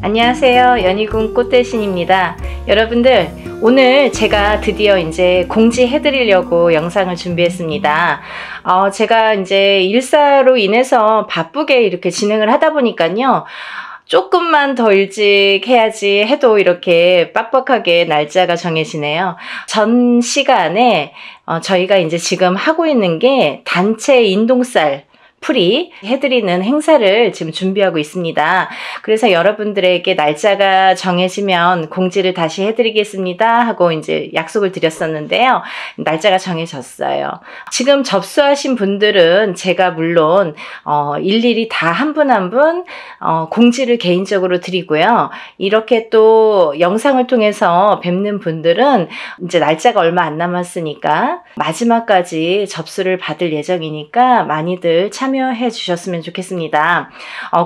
안녕하세요. 연희군 꽃대신입니다. 여러분들, 오늘 제가 드디어 이제 공지해드리려고 영상을 준비했습니다. 제가 이제 일사로 인해서 바쁘게 이렇게 진행을 하다 보니까요. 조금만 더 일찍 해야지 해도 이렇게 빡빡하게 날짜가 정해지네요. 전 시간에 저희가 이제 지금 하고 있는 게 단체 인동쌀 풀이 해드리는 행사를 지금 준비하고 있습니다. 그래서 여러분들에게 날짜가 정해지면 공지를 다시 해드리겠습니다 하고 이제 약속을 드렸었는데요. 날짜가 정해졌어요. 지금 접수하신 분들은 제가 물론 일일이 다 한 분 한 분 공지를 개인적으로 드리고요. 이렇게 또 영상을 통해서 뵙는 분들은 이제 날짜가 얼마 안 남았으니까 마지막까지 접수를 받을 예정이니까 많이들 참여해 주셨으면 좋겠습니다.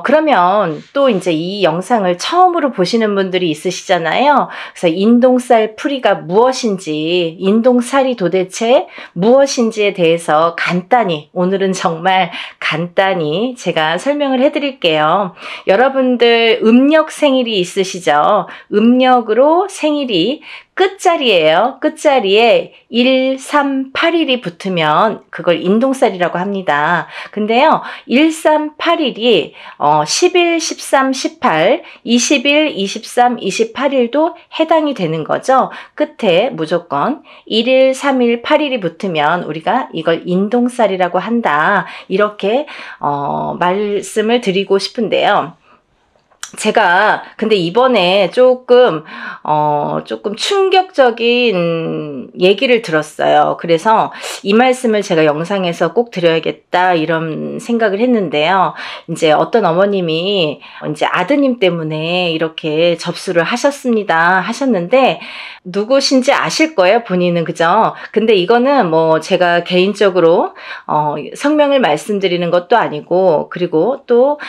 그러면 또 이제 이 영상을 처음으로 보시는 분들이 있으시잖아요. 그래서 인동쌀 풀이가 무엇인지, 인동쌀이 도대체 무엇인지에 대해서 간단히, 오늘은 정말 간단히 제가 설명을 해드릴게요. 여러분들 음력 생일이 있으시죠? 음력으로 생일이 끝자리예요. 끝자리에 1, 3, 8일이 붙으면 그걸 인동쌀이라고 합니다. 근데요, 1, 3, 8일이 10일, 13, 18, 20일, 23, 28일도 해당이 되는 거죠. 끝에 무조건 1일, 3일, 8일이 붙으면 우리가 이걸 인동쌀이라고 한다. 이렇게 말씀을 드리고 싶은데요. 제가 근데 이번에 조금 충격적인 얘기를 들었어요. 그래서 이 말씀을 제가 영상에서 꼭 드려야겠다 이런 생각을 했는데요. 이제 어떤 어머님이 이제 아드님 때문에 이렇게 접수를 하셨는데 누구신지 아실 거예요, 본인은. 그죠? 근데 이거는 뭐 제가 개인적으로 성명을 말씀드리는 것도 아니고, 그리고 또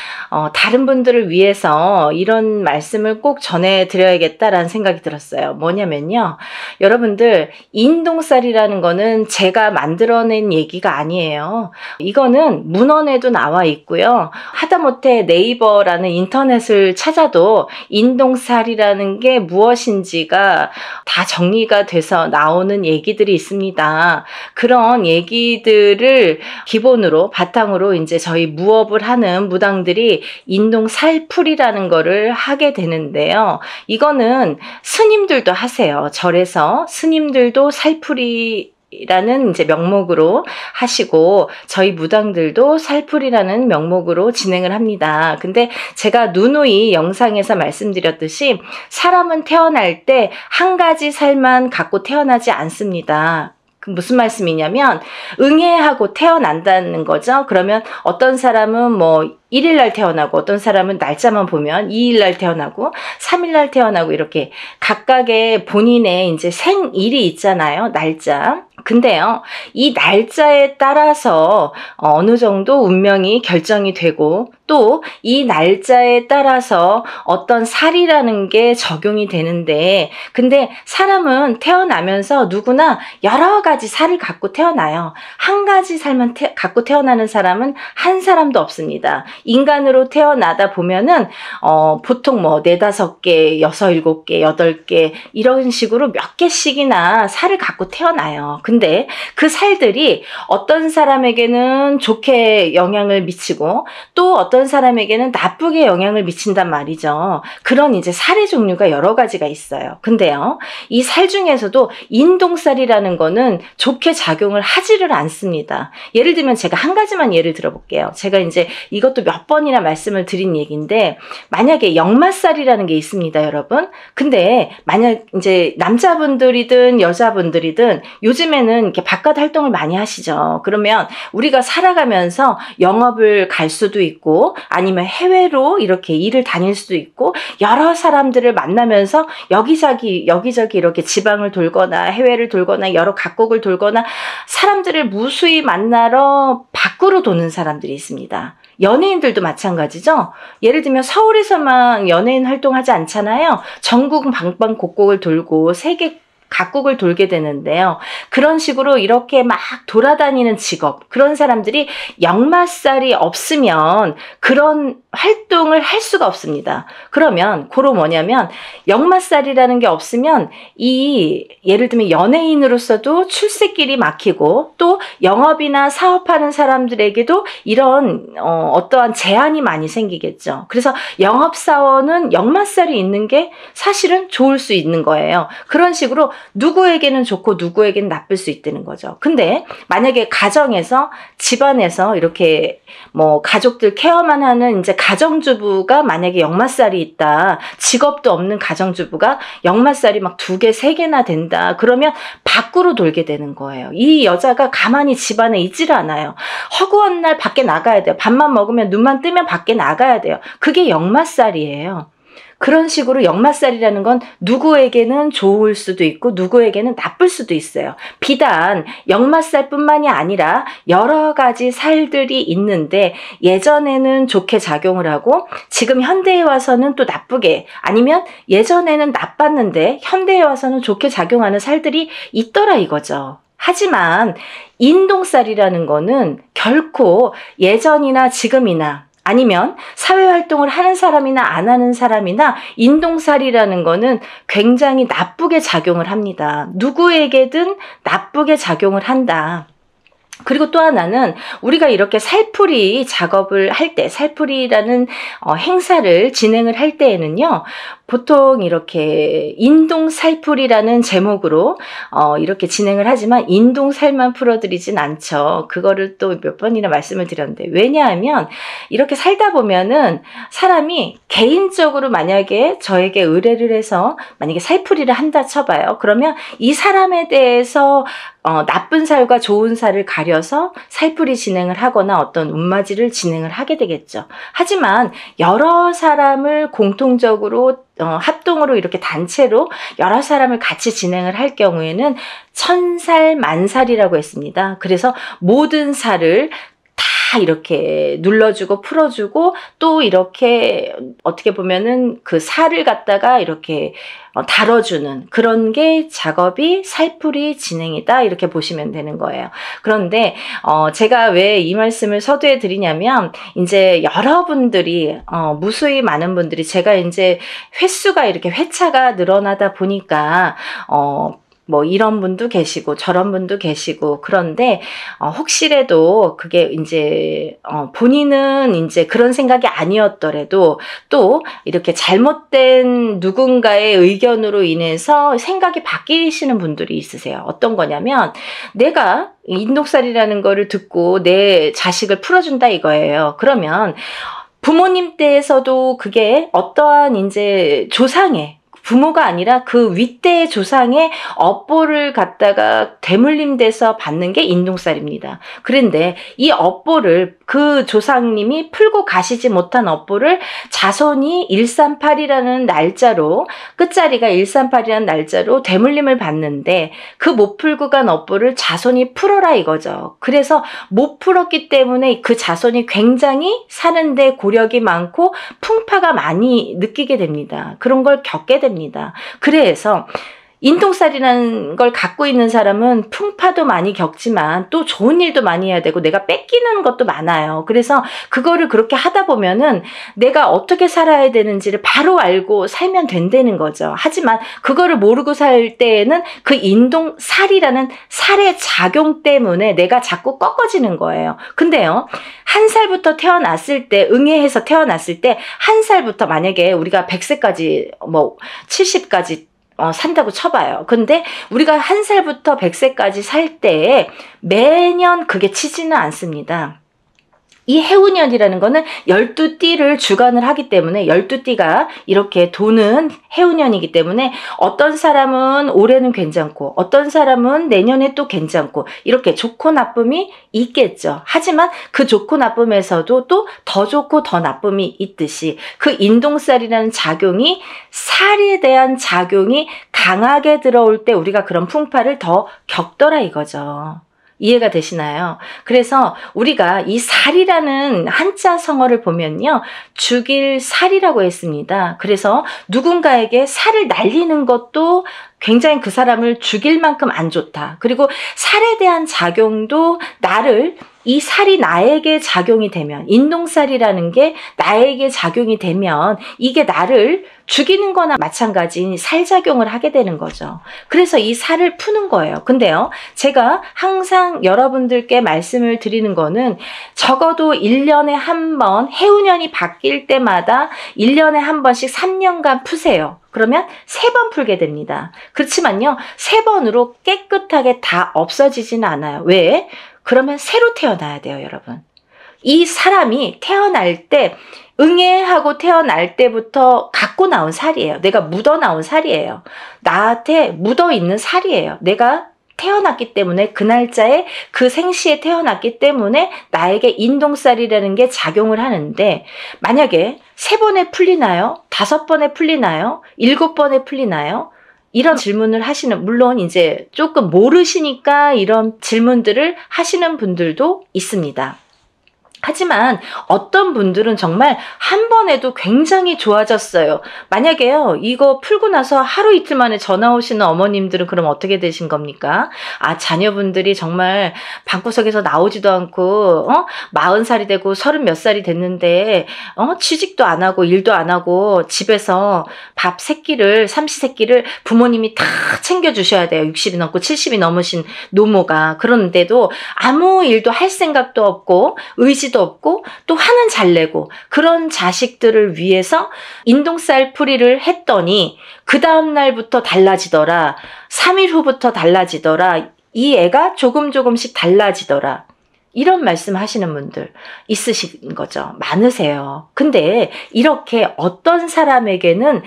다른 분들을 위해서 이런 말씀을 꼭 전해드려야겠다라는 생각이 들었어요. 뭐냐면요, 여러분들, 인동쌀이라는 거는 제가 만들어낸 얘기가 아니에요. 이거는 문헌에도 나와 있고요. 하다못해 네이버라는 인터넷을 찾아도 인동쌀이라는 게 무엇인지가 다 정리가 돼서 나오는 얘기들이 있습니다. 그런 얘기들을 기본으로 바탕으로 이제 저희 무업을 하는 무당들이 인동살풀이라는 거를 하게 되는데요. 이거는 스님들도 하세요. 절에서 스님들도 살풀이 라는 이제 명목으로 하시고, 저희 무당들도 살풀이라는 명목으로 진행을 합니다. 근데 제가 누누이 영상에서 말씀드렸듯이 사람은 태어날 때 한 가지 살만 갖고 태어나지 않습니다. 무슨 말씀이냐면 응애하고 태어난다는 거죠. 그러면 어떤 사람은 뭐 1일날 태어나고, 어떤 사람은 날짜만 보면 2일날 태어나고 3일날 태어나고, 이렇게 각각의 본인의 이제 생일이 있잖아요. 날짜. 근데요, 이 날짜에 따라서 어느 정도 운명이 결정이 되고, 또 이 날짜에 따라서 어떤 살이라는 게 적용이 되는데, 근데 사람은 태어나면서 누구나 여러 가지 살을 갖고 태어나요. 한 가지 살만 갖고 태어나는 사람은 한 사람도 없습니다. 인간으로 태어나다 보면은 보통 뭐 4, 5개, 6, 7개, 8개 이런 식으로 몇 개씩이나 살을 갖고 태어나요. 근데 그 살들이 어떤 사람에게는 좋게 영향을 미치고, 또 어떤 사람에게는 나쁘게 영향을 미친단 말이죠. 그런 이제 살의 종류가 여러 가지가 있어요. 근데요, 이 살 중에서도 인동살이라는 거는 좋게 작용을 하지를 않습니다. 예를 들면 제가 한 가지만 예를 들어볼게요. 제가 이제 이것도 몇 번이나 말씀을 드린 얘기인데, 만약에 역마살이라는 게 있습니다, 여러분. 근데 만약 이제 남자분들이든 여자분들이든 요즘에는 이렇게 바깥 활동을 많이 하시죠. 그러면 우리가 살아가면서 영업을 갈 수도 있고, 아니면 해외로 이렇게 일을 다닐 수도 있고, 여러 사람들을 만나면서 여기저기 이렇게 지방을 돌거나 해외를 돌거나 여러 각국을 돌거나 사람들을 무수히 만나러 밖으로 도는 사람들이 있습니다. 연예인들도 마찬가지죠. 예를 들면 서울에서만 연예인 활동하지 않잖아요. 전국 방방곡곡을 돌고 세계 각국을 돌게 되는데요. 그런 식으로 이렇게 막 돌아다니는 직업, 그런 사람들이 역마살이 없으면 그런 활동을 할 수가 없습니다. 그러면 그로 뭐냐면 역마살이라는 게 없으면 예를 들면 연예인으로서도 출세길이 막히고 또 영업이나 사업하는 사람들에게도 이런 어떠한 제한이 많이 생기겠죠. 그래서 영업사원은 역마살이 있는 게 사실은 좋을 수 있는 거예요. 그런 식으로 누구에게는 좋고 누구에게는 나쁠 수 있다는 거죠. 근데 만약에 가정에서 집안에서 이렇게 뭐 가족들 케어만 하는 이제 가정주부가 만약에 역마살이 있다. 직업도 없는 가정주부가 역마살이 막 2개, 3개나 된다. 그러면 밖으로 돌게 되는 거예요. 이 여자가 가만히 집안에 있지를 않아요. 허구한 날 밖에 나가야 돼요. 밥만 먹으면 눈만 뜨면 밖에 나가야 돼요. 그게 역마살이에요. 그런 식으로 역마살이라는 건 누구에게는 좋을 수도 있고 누구에게는 나쁠 수도 있어요. 비단 역마살뿐만이 아니라 여러 가지 살들이 있는데 예전에는 좋게 작용을 하고 지금 현대에 와서는 또 나쁘게, 아니면 예전에는 나빴는데 현대에 와서는 좋게 작용하는 살들이 있더라 이거죠. 하지만 인동살이라는 거는 결코 예전이나 지금이나 아니면 사회활동을 하는 사람이나 안 하는 사람이나 인동살이라는 거는 굉장히 나쁘게 작용을 합니다. 누구에게든 나쁘게 작용을 한다. 그리고 또 하나는 우리가 이렇게 살풀이 작업을 할 때, 살풀이라는 행사를 진행을 할 때에는요, 보통 이렇게 인동살풀이라는 제목으로 이렇게 진행을 하지만 인동살만 풀어드리진 않죠. 그거를 또 몇 번이나 말씀을 드렸는데, 왜냐하면 이렇게 살다 보면은 사람이 개인적으로 만약에 저에게 의뢰를 해서 만약에 살풀이를 한다 쳐봐요. 그러면 이 사람에 대해서 나쁜 살과 좋은 살을 가려서 살풀이 진행을 하거나 어떤 운맞이를 진행을 하게 되겠죠. 하지만 여러 사람을 공통적으로 합동으로 이렇게 단체로 여러 사람을 같이 진행을 할 경우에는 천살 만살이라고 했습니다. 그래서 모든 살을 다 이렇게 눌러주고 풀어주고 또 이렇게 어떻게 보면은 그 살을 갖다가 이렇게 다뤄주는 그런 게 작업이 살풀이 진행이다, 이렇게 보시면 되는 거예요. 그런데 제가 왜 이 말씀을 서두에 드리냐면, 이제 여러분들이 무수히 많은 분들이, 제가 이제 횟수가 이렇게 회차가 늘어나다 보니까 뭐 이런 분도 계시고 저런 분도 계시고, 그런데 혹시라도 그게 이제 본인은 이제 그런 생각이 아니었더라도 또 이렇게 잘못된 누군가의 의견으로 인해서 생각이 바뀌시는 분들이 있으세요. 어떤 거냐면, 내가 인동살이라는 거를 듣고 내 자식을 풀어준다 이거예요. 그러면 부모님 때에서도 그게 어떠한 이제 조상의, 부모가 아니라 그 윗대의 조상의 업보를 갖다가 대물림돼서 받는 게 인동살입니다. 그런데 이 업보를, 그 조상님이 풀고 가시지 못한 업보를 자손이 138이라는 날짜로, 끝자리가 138이라는 날짜로 대물림을 받는데, 그 못 풀고 간 업보를 자손이 풀어라 이거죠. 그래서 못 풀었기 때문에 그 자손이 굉장히 사는데 고력이 많고 풍파가 많이 느끼게 됩니다. 그런 걸 겪게 됩니다. 그래서 인동살이라는 걸 갖고 있는 사람은 풍파도 많이 겪지만 또 좋은 일도 많이 해야 되고 내가 뺏기는 것도 많아요. 그래서 그거를 그렇게 하다 보면은 내가 어떻게 살아야 되는지를 바로 알고 살면 된다는 거죠. 하지만 그거를 모르고 살 때에는 그 인동살이라는 살의 작용 때문에 내가 자꾸 꺾어지는 거예요. 근데요, 1살부터 태어났을 때, 응애해서 태어났을 때 1살부터 만약에 우리가 100세까지 뭐 70까지 산다고 쳐봐요. 근데 우리가 1살부터 100세까지 살 때 매년 그게 치지는 않습니다. 이 해운년이라는 거는 12띠를 주관을 하기 때문에 12띠가 이렇게 도는 해운년이기 때문에 어떤 사람은 올해는 괜찮고 어떤 사람은 내년에 또 괜찮고 이렇게 좋고 나쁨이 있겠죠. 하지만 그 좋고 나쁨에서도 또 더 좋고 더 나쁨이 있듯이 그 인동살이라는 작용이, 살에 대한 작용이 강하게 들어올 때 우리가 그런 풍파를 더 겪더라 이거죠. 이해가 되시나요? 그래서 우리가 이 살이라는 한자 성어를 보면요. 죽일 살이라고 했습니다. 그래서 누군가에게 살을 날리는 것도 굉장히 그 사람을 죽일 만큼 안 좋다. 그리고 살에 대한 작용도 이 살이 나에게 작용이 되면, 인동살이라는 게 나에게 작용이 되면 이게 나를 죽이는 거나 마찬가지인 살작용을 하게 되는 거죠. 그래서 이 살을 푸는 거예요. 근데요, 제가 항상 여러분들께 말씀을 드리는 거는 적어도 1년에 한 번, 해운년이 바뀔 때마다 1년에 한 번씩 3년간 푸세요. 그러면 3번 풀게 됩니다. 그렇지만요, 3번으로 깨끗하게 다 없어지지는 않아요. 왜? 그러면 새로 태어나야 돼요, 여러분. 이 사람이 태어날 때, 응애하고 태어날 때부터 갖고 나온 살이에요. 내가 묻어 나온 살이에요. 나한테 묻어 있는 살이에요. 내가 태어났기 때문에, 그 날짜에 그 생시에 태어났기 때문에 나에게 인동살이라는 게 작용을 하는데, 만약에 3번에 풀리나요? 5번에 풀리나요? 7번에 풀리나요? 이런 질문을 물론 이제 조금 모르시니까 이런 질문들을 하시는 분들도 있습니다. 하지만 어떤 분들은 정말 한 번에도 굉장히 좋아졌어요. 만약에요, 이거 풀고 나서 하루 이틀 만에 전화 오시는 어머님들은 그럼 어떻게 되신 겁니까? 자녀분들이 정말 방구석에서 나오지도 않고 40살이 되고 30 몇 살이 됐는데 취직도 안 하고 일도 안 하고 집에서 밥 세끼를, 삼시세끼를 부모님이 다 챙겨주셔야 돼요. 60이 넘고 70이 넘으신 노모가. 그런데도 아무 일도 할 생각도 없고 의지도 없고 또 화는 잘 내고, 그런 자식들을 위해서 인동살 풀이를 했더니 그 다음 날부터 달라지더라. 3일 후부터 달라지더라. 이 애가 조금씩 달라지더라. 이런 말씀 하시는 분들 있으신 거죠. 많으세요. 근데 이렇게 어떤 사람에게는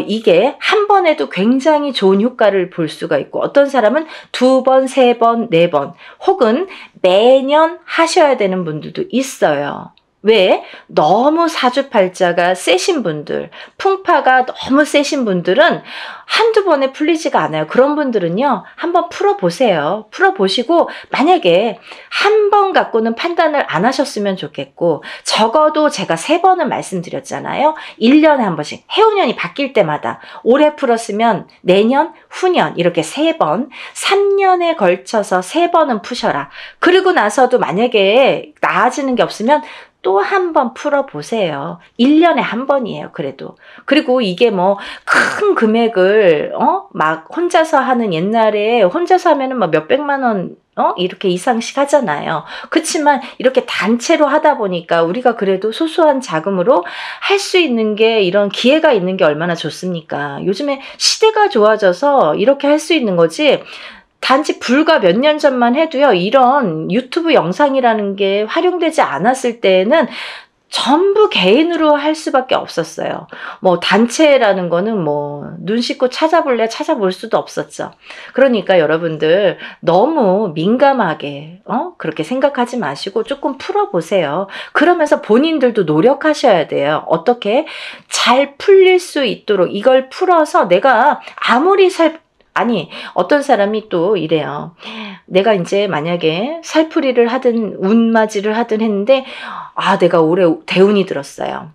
이게 한 번에도 굉장히 좋은 효과를 볼 수가 있고, 어떤 사람은 2번, 3번, 4번 혹은 매년 하셔야 되는 분들도 있어요. 왜? 너무 사주팔자가 세신 분들, 풍파가 너무 세신 분들은 한두 번에 풀리지가 않아요. 그런 분들은요, 한번 풀어보세요. 풀어보시고 만약에 한 번 갖고는 판단을 안 하셨으면 좋겠고, 적어도 제가 3번은 말씀드렸잖아요. 1년에 한 번씩, 해운년이 바뀔 때마다 올해 풀었으면 내년, 후년 이렇게 3번, 3년에 걸쳐서 3번은 푸셔라. 그리고 나서도 만약에 나아지는 게 없으면 또 한 번 풀어보세요. 1년에 한 번이에요, 그래도. 그리고 이게 뭐 큰 금액을 막 혼자서 하는, 옛날에 혼자서 하면은 막 몇백만 원 이렇게 이상씩 하잖아요. 그렇지만 이렇게 단체로 하다 보니까 우리가 그래도 소소한 자금으로 할 수 있는 게, 이런 기회가 있는 게 얼마나 좋습니까? 요즘에 시대가 좋아져서 이렇게 할 수 있는 거지, 단지 불과 몇 년 전만 해도요, 이런 유튜브 영상이라는 게 활용되지 않았을 때에는 전부 개인으로 할 수밖에 없었어요. 뭐 단체라는 거는 뭐 눈 씻고 찾아볼 수도 없었죠. 그러니까 여러분들 너무 민감하게 그렇게 생각하지 마시고 조금 풀어보세요. 그러면서 본인들도 노력하셔야 돼요. 어떻게 잘 풀릴 수 있도록 이걸 풀어서 내가 아무리 어떤 사람이 또 이래요. 내가 이제 만약에 살풀이를 하든 운맞이를 하든 했는데, 내가 올해 대운이 들었어요.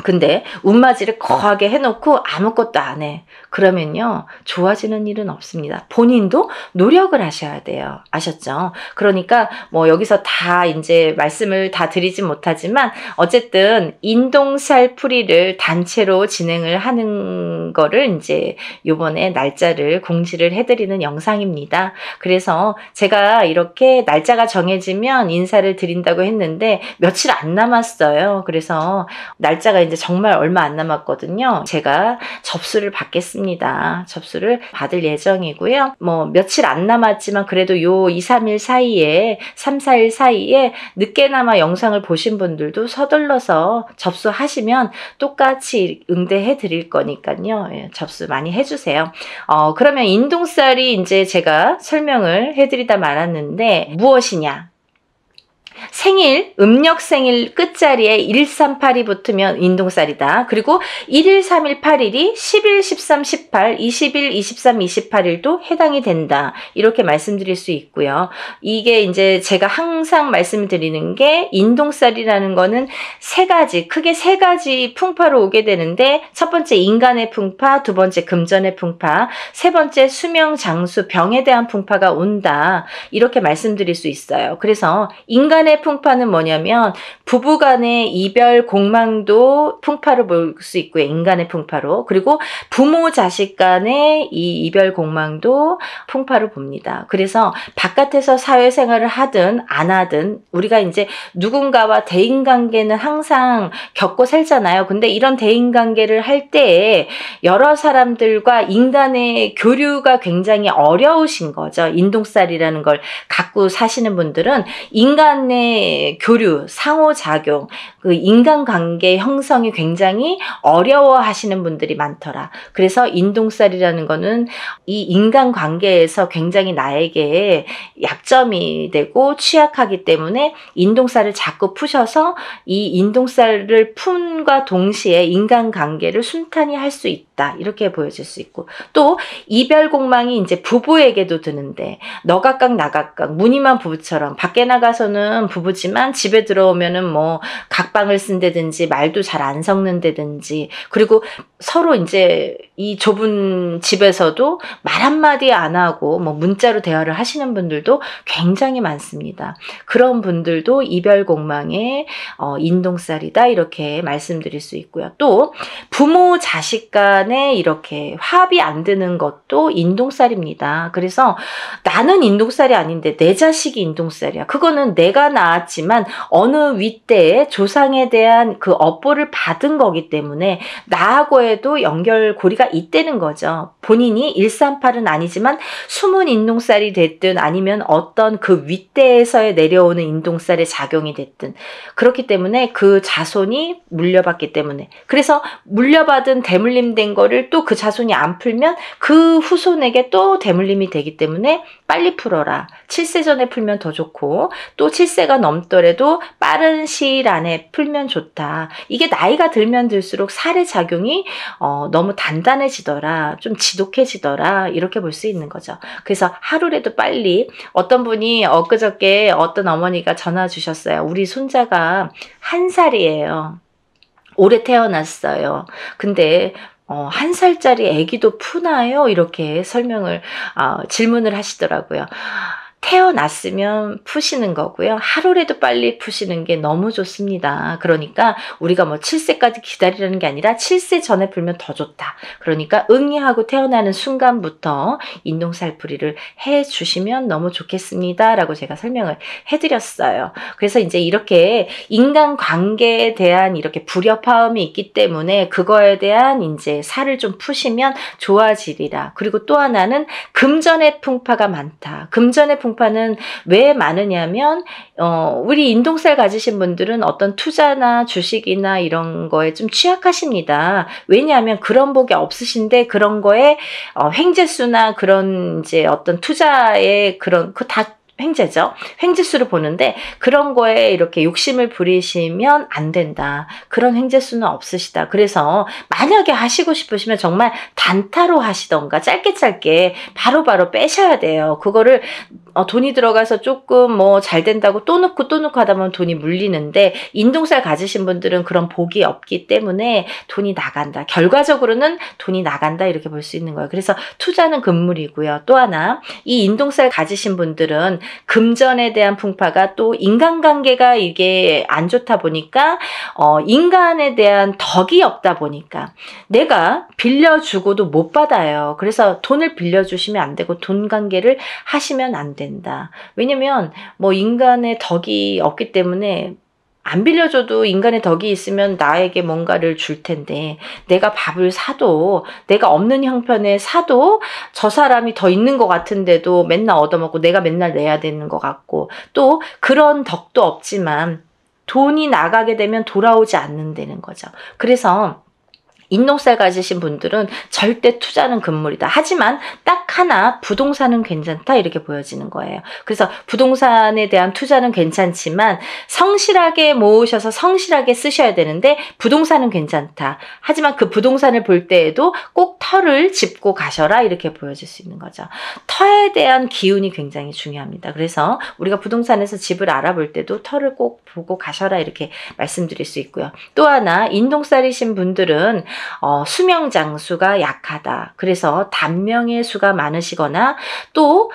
근데 운맞이를 거하게 해놓고 아무것도 안 해. 그러면요, 좋아지는 일은 없습니다. 본인도 노력을 하셔야 돼요. 아셨죠? 그러니까 뭐 여기서 다 이제 말씀을 다 드리진 못하지만, 어쨌든 인동살 풀이를 단체로 진행을 하는 거를 이제 요번에 날짜를 공지를 해드리는 영상입니다. 그래서 제가 이렇게 날짜가 정해지면 인사를 드린다고 했는데 며칠 안 남았어요. 그래서 날짜가 이제 정말 얼마 안 남았거든요. 제가 접수를 받겠습니다. 접수를 받을 예정이고요. 뭐 며칠 안 남았지만 그래도 요 2, 3일 사이에, 3, 4일 사이에 늦게나마 영상을 보신 분들도 서둘러서 접수하시면 똑같이 응대해 드릴 거니까요. 접수 많이 해주세요. 그러면 인동살이 이제 제가 설명을 해드리다 말았는데 무엇이냐? 생일, 음력 생일 끝자리에 1382 붙으면 인동살이다. 그리고 1일, 3일, 8일이 10일, 13, 18, 20일, 23, 28일도 해당이 된다. 이렇게 말씀드릴 수 있고요. 이게 이제 제가 항상 말씀드리는 게 인동살이라는 거는 크게 세 가지 풍파로 오게 되는데 첫 번째 인간의 풍파, 두 번째 금전의 풍파, 세 번째 수명, 장수, 병에 대한 풍파가 온다. 이렇게 말씀드릴 수 있어요. 그래서 인간의 풍파는 뭐냐면 부부간의 이별 공망도 풍파로 볼 수 있고요. 인간의 풍파로. 그리고 부모 자식 간의 이 이별 공망도 풍파로 봅니다. 그래서 바깥에서 사회생활을 하든 안 하든 우리가 이제 누군가와 대인관계는 항상 겪고 살잖아요. 근데 이런 대인관계를 할 때에 여러 사람들과 인간의 교류가 굉장히 어려우신 거죠. 인동살이라는 걸 갖고 사시는 분들은 인간의 교류, 상호작용, 그 인간관계 형성이 굉장히 어려워하시는 분들이 많더라. 그래서 인동살이라는 거는 이 인간관계에서 굉장히 나에게 약점이 되고 취약하기 때문에 인동살을 자꾸 푸셔서 이 인동살을 푼과 동시에 인간관계를 순탄히 할 수 있다. 이렇게 보여질 수 있고 또 이별 공망이 이제 부부에게도 드는데 너 각각 나 각각 무늬만 부부처럼 밖에 나가서는 부부지만 집에 들어오면은 뭐 각방을 쓴다든지 말도 잘 안 섞는다든지 그리고 서로 이제 이 좁은 집에서도 말 한마디 안 하고 뭐 문자로 대화를 하시는 분들도 굉장히 많습니다. 그런 분들도 이별 공망의 인동살이다 이렇게 말씀드릴 수 있고요. 또 부모 자식 간에 이렇게 합이 안 드는 것도 인동살입니다. 그래서 나는 인동살이 아닌데 내 자식이 인동살이야. 그거는 내가 낳았지만 어느 윗대에 조상에 대한 그 업보를 받은 거기 때문에 나하고에도 연결고리가 있다는 거죠. 본인이 138은 아니지만 숨은 인동살이 됐든 아니면 어떤 그 윗대에서의 내려오는 인동살의 작용이 됐든 그렇기 때문에 그 자손이 물려받기 때문에 그래서 물려받은 대물림된 거를 또 그 자손이 안 풀면 그 후손에게 또 대물림이 되기 때문에 빨리 풀어라. 7세 전에 풀면 더 좋고 또 7세가 넘더라도 빠른 시일 안에 풀면 좋다. 이게 나이가 들면 들수록 살의 작용이 너무 단단해지더라. 좀 지독해지더라. 이렇게 볼 수 있는 거죠. 그래서 하루라도 빨리 어떤 분이 엊그저께 어떤 어머니가 전화 주셨어요. 우리 손자가 1살이에요. 올해 태어났어요. 근데 1살짜리 아기도 푸나요? 이렇게 질문을 하시더라고요. 태어났으면 푸시는 거고요. 하루라도 빨리 푸시는 게 너무 좋습니다. 그러니까 우리가 뭐 7세까지 기다리라는 게 아니라 7세 전에 풀면 더 좋다. 그러니까 응애하고 태어나는 순간부터 인동살풀이를 해주시면 너무 좋겠습니다. 라고 제가 설명을 해드렸어요. 그래서 이제 이렇게 인간관계에 대한 이렇게 불협화음이 있기 때문에 그거에 대한 이제 살을 좀 푸시면 좋아지리라. 그리고 또 하나는 금전의 풍파가 많다. 금전의 풍파는 왜 많으냐면 우리 인동살 가지신 분들은 어떤 투자나 주식이나 이런 거에 좀 취약하십니다. 왜냐하면 그런 복이 없으신데 그런 거에 횡재수나 그런 이제 어떤 투자의 그런 그 다 횡재죠. 횡재수를 보는데 그런 거에 이렇게 욕심을 부리시면 안 된다. 그런 횡재수는 없으시다. 그래서 만약에 하시고 싶으시면 정말 단타로 하시던가 짧게 바로바로 빼셔야 돼요. 그거를 돈이 들어가서 조금 뭐 잘 된다고 또 넣고 하다 보면 돈이 물리는데 인동살 가지신 분들은 그런 복이 없기 때문에 돈이 나간다. 결과적으로는 돈이 나간다 이렇게 볼 수 있는 거예요. 그래서 투자는 금물이고요. 또 하나 이 인동살 가지신 분들은 금전에 대한 풍파가 또 인간관계가 이게 안 좋다 보니까 인간에 대한 덕이 없다 보니까 내가 빌려주고도 못 받아요. 그래서 돈을 빌려주시면 안 되고 돈 관계를 하시면 안 된다. 왜냐면 뭐 인간의 덕이 없기 때문에 안 빌려줘도 인간의 덕이 있으면 나에게 뭔가를 줄 텐데 내가 밥을 사도 내가 없는 형편에 사도 저 사람이 더 있는 것 같은데도 맨날 얻어먹고 내가 맨날 내야 되는 것 같고 또 그런 덕도 없지만 돈이 나가게 되면 돌아오지 않는다는 거죠. 그래서 인동살 가지신 분들은 절대 투자는 금물이다. 하지만 딱 하나 부동산은 괜찮다 이렇게 보여지는 거예요. 그래서 부동산에 대한 투자는 괜찮지만 성실하게 모으셔서 성실하게 쓰셔야 되는데 부동산은 괜찮다. 하지만 그 부동산을 볼 때에도 꼭 터를 짚고 가셔라 이렇게 보여질 수 있는 거죠. 터에 대한 기운이 굉장히 중요합니다. 그래서 우리가 부동산에서 집을 알아볼 때도 터를 꼭 보고 가셔라 이렇게 말씀드릴 수 있고요. 또 하나 인동살이신 분들은 수명 장수가 약하다. 그래서 단명의 수가 많으시거나 또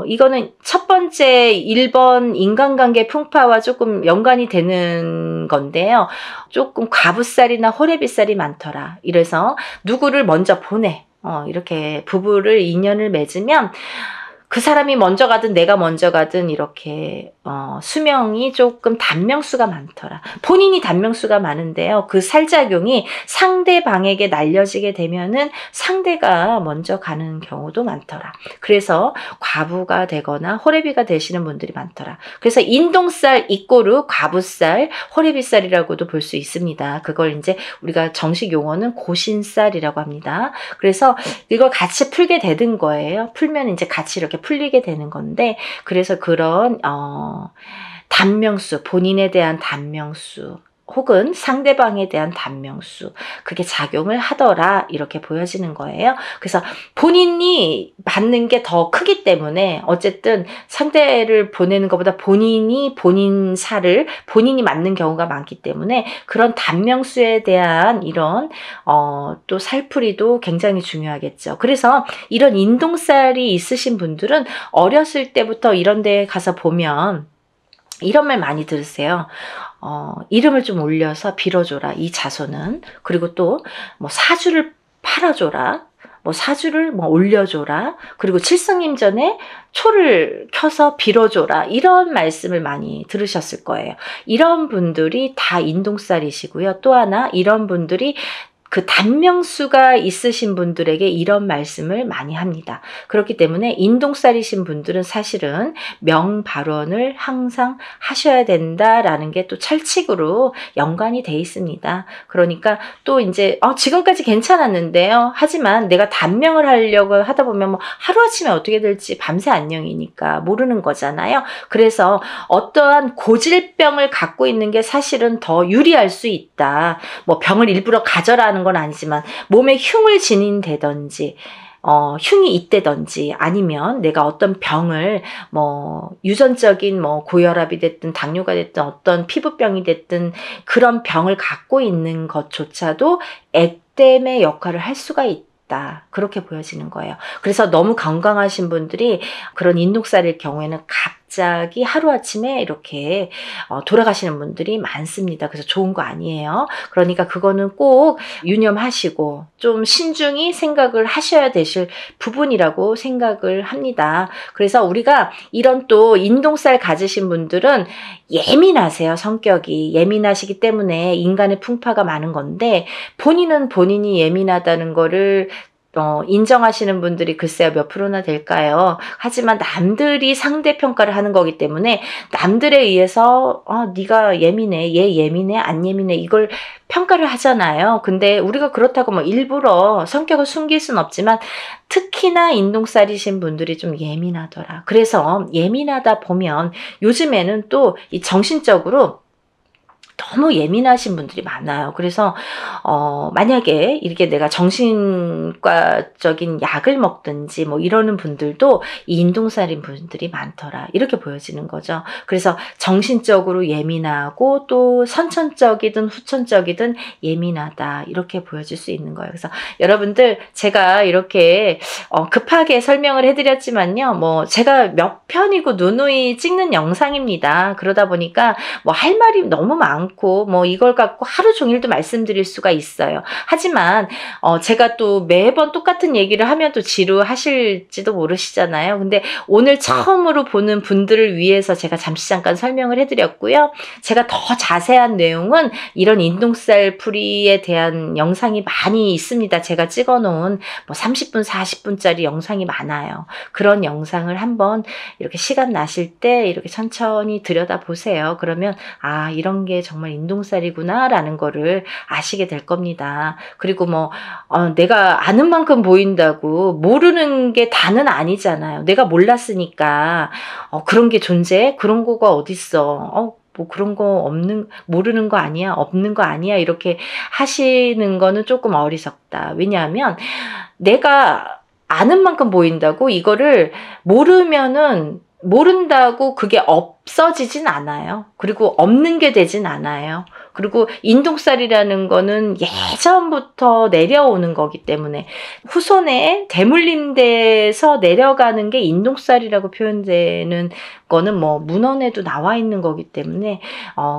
이거는 첫 번째 1번 인간관계 풍파와 조금 연관이 되는 건데요. 조금 과부살이나 호래비살이 많더라. 이래서 누구를 먼저 보내. 이렇게 부부를 인연을 맺으면 그 사람이 먼저 가든 내가 먼저 가든 이렇게 수명이 조금 단명수가 많더라. 본인이 단명수가 많은데요. 그 살작용이 상대방에게 날려지게 되면은 상대가 먼저 가는 경우도 많더라. 그래서 과부가 되거나 호래비가 되시는 분들이 많더라. 그래서 인동살 이꼬르 과부살, 호래비살이라고도 볼 수 있습니다. 그걸 이제 우리가 정식 용어는 고신살이라고 합니다. 그래서 이걸 같이 풀게 되는 거예요. 풀면 이제 같이 이렇게 풀리게 되는 건데, 그래서 그런 단명수, 본인에 대한 단명수 혹은 상대방에 대한 단명수, 그게 작용을 하더라 이렇게 보여지는 거예요. 그래서 본인이 받는 게 더 크기 때문에 어쨌든 상대를 보내는 것보다 본인이 본인 살을 본인이 맞는 경우가 많기 때문에 그런 단명수에 대한 이런 또 살풀이도 굉장히 중요하겠죠. 그래서 이런 인동살이 있으신 분들은 어렸을 때부터 이런 데 가서 보면 이런 말 많이 들으세요. 이름을 좀 올려서 빌어줘라, 이 자손은. 그리고 또, 사주를 팔아줘라. 사주를 올려줘라. 그리고 칠성님 전에 초를 켜서 빌어줘라. 이런 말씀을 많이 들으셨을 거예요. 이런 분들이 다 인동살이시고요. 또 하나, 이런 분들이 그 단명수가 있으신 분들에게 이런 말씀을 많이 합니다. 그렇기 때문에 인동살이신 분들은 사실은 명발언을 항상 하셔야 된다라는 게 또 철칙으로 연관이 돼 있습니다. 그러니까 또 이제 지금까지 괜찮았는데요. 하지만 내가 단명을 하려고 하다 보면 하루아침에 어떻게 될지 밤새 안녕이니까 모르는 거잖아요. 그래서 어떠한 고질병을 갖고 있는 게 사실은 더 유리할 수 있다. 병을 일부러 가져라 건 아니지만 몸에 흉을 지닌다든지 흉이 있다든지 아니면 내가 어떤 병을 유전적인 고혈압이 됐든 당뇨가 됐든 어떤 피부병이 됐든 그런 병을 갖고 있는 것조차도 액땜의 역할을 할 수가 있다. 그렇게 보여지는 거예요. 그래서 너무 건강하신 분들이 그런 인동살일 경우에는 갑자기 하루아침에 이렇게 돌아가시는 분들이 많습니다. 그래서 좋은 거 아니에요. 그러니까 그거는 꼭 유념하시고 좀 신중히 생각을 하셔야 되실 부분이라고 생각을 합니다. 그래서 우리가 이런 또 인동살 가지신 분들은 예민하세요. 성격이 예민하시기 때문에 인간의 풍파가 많은 건데 본인은 본인이 예민하다는 거를 인정하시는 분들이 글쎄요 몇 프로나 될까요? 하지만 남들이 상대평가를 하는 거기 때문에 남들에 의해서 네가 예민해, 얘 예민해, 안 예민해 이걸 평가를 하잖아요. 근데 우리가 그렇다고 일부러 성격을 숨길 순 없지만 특히나 인동살이신 분들이 좀 예민하더라. 그래서 예민하다 보면 요즘에는 또 이 정신적으로 너무 예민하신 분들이 많아요. 그래서 만약에 이렇게 내가 정신과적인 약을 먹든지 이러는 분들도 이 인동살인 분들이 많더라. 이렇게 보여지는 거죠. 그래서 정신적으로 예민하고 또 선천적이든 후천적이든 예민하다. 이렇게 보여질 수 있는 거예요. 그래서 여러분들 제가 이렇게 급하게 설명을 해드렸지만요. 제가 몇 편이고 누누이 찍는 영상입니다. 그러다 보니까 할 말이 너무 많고 이걸 갖고 하루 종일도 말씀드릴 수가 있어요. 하지만 제가 또 매번 똑같은 얘기를 하면 또 지루하실지도 모르시잖아요. 근데 오늘 처음으로 보는 분들을 위해서 제가 잠시 잠깐 설명을 해드렸고요. 제가 더 자세한 내용은 이런 인동살 풀이에 대한 영상이 많이 있습니다. 제가 찍어놓은 30분, 40분짜리 영상이 많아요. 그런 영상을 한번 이렇게 시간 나실 때 이렇게 천천히 들여다보세요. 그러면 이런 게 정말 정말 인동살이구나 라는 거를 아시게 될 겁니다. 그리고 뭐 내가 아는 만큼 보인다고 모르는 게 다는 아니잖아요. 내가 몰랐으니까 그런 게 존재해? 그런 거가 어딨어. 뭐 그런 거 모르는 거 아니야? 없는 거 아니야? 이렇게 하시는 거는 조금 어리석다. 왜냐하면 내가 아는 만큼 보인다고 이거를 모른다고 그게 없어지진 않아요. 그리고 없는 게 되진 않아요. 그리고 인동살이라는 거는 예전부터 내려오는 거기 때문에 후손에 대물림돼서 내려가는 게 인동살이라고 표현되는 거는 뭐 문헌에도 나와 있는 거기 때문에